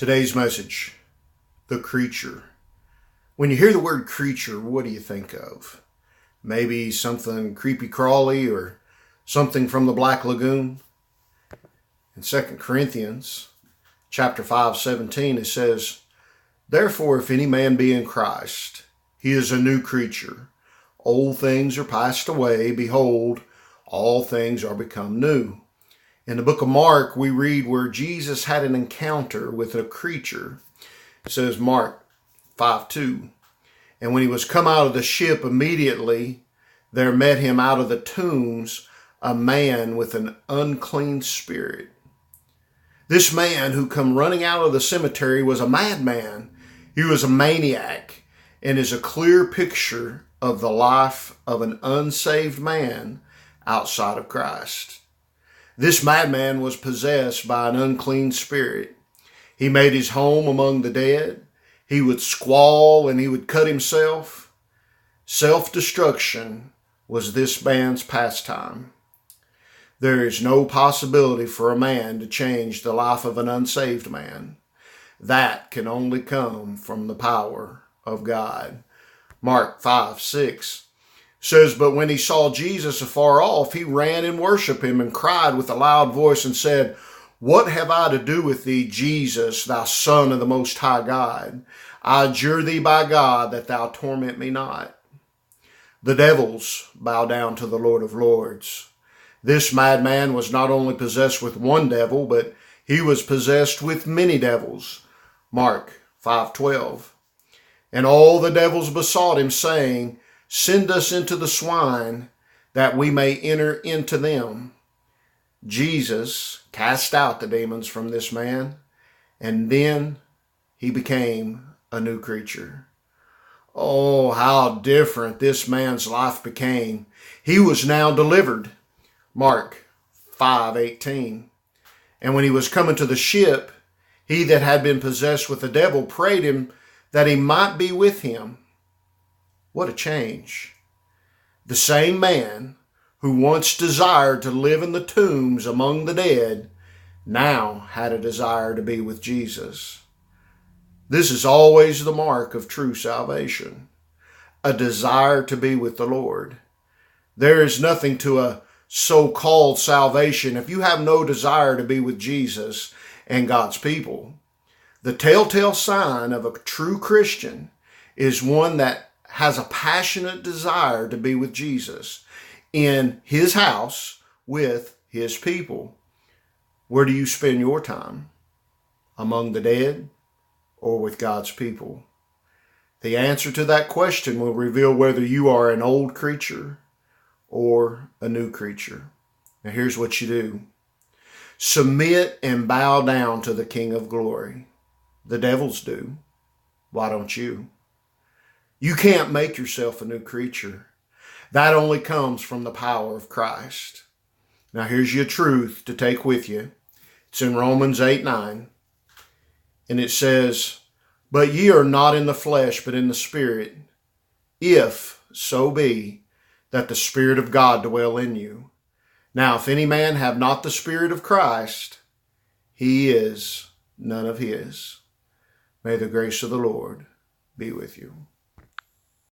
Today's message, the creature. When you hear the word creature, what do you think of? Maybe something creepy crawly or something from the Black Lagoon? In 2 Corinthians chapter 5:17, it says, "Therefore, if any man be in Christ, he is a new creature. Old things are passed away. Behold, all things are become new." In the book of Mark, we read where Jesus had an encounter with a creature. It says Mark 5:2, "And when he was come out of the ship, immediately there met him out of the tombs a man with an unclean spirit." This man who come running out of the cemetery was a madman. He was a maniac, and is a clear picture of the life of an unsaved man outside of Christ. This madman was possessed by an unclean spirit. He made his home among the dead. He would squall and he would cut himself. Self-destruction was this man's pastime. There is no possibility for a man to change the life of an unsaved man. That can only come from the power of God. Mark 5:6 says, "But when he saw Jesus afar off, he ran and worshiped him and cried with a loud voice and said, What have I to do with thee, Jesus, thou Son of the Most High God? I adjure thee by God that thou torment me not." The devils bow down to the Lord of Lords. This madman was not only possessed with one devil, but he was possessed with many devils. Mark 5:12. "And all the devils besought him, saying, Send us into the swine, that we may enter into them. Jesus cast out the demons from this man, and then he became a new creature. Oh, how different this man's life became. He was now delivered. Mark 5:18. "And when he was coming to the ship, he that had been possessed with the devil prayed him that he might be with him." What a change. The same man who once desired to live in the tombs among the dead now had a desire to be with Jesus. This is always the mark of true salvation, a desire to be with the Lord. There is nothing to a so-called salvation if you have no desire to be with Jesus and God's people. The telltale sign of a true Christian is one that has a passionate desire to be with Jesus in his house with his people. Where do you spend your time? Among the dead or with God's people? The answer to that question will reveal whether you are an old creature or a new creature. Now here's what you do. Submit and bow down to the King of Glory. The devils do. Why don't you? You can't make yourself a new creature. That only comes from the power of Christ. Now here's your truth to take with you. It's in Romans 8:9. And it says, "But ye are not in the flesh, but in the Spirit, if so be that the Spirit of God dwell in you. Now if any man have not the Spirit of Christ, he is none of his." May the grace of the Lord be with you.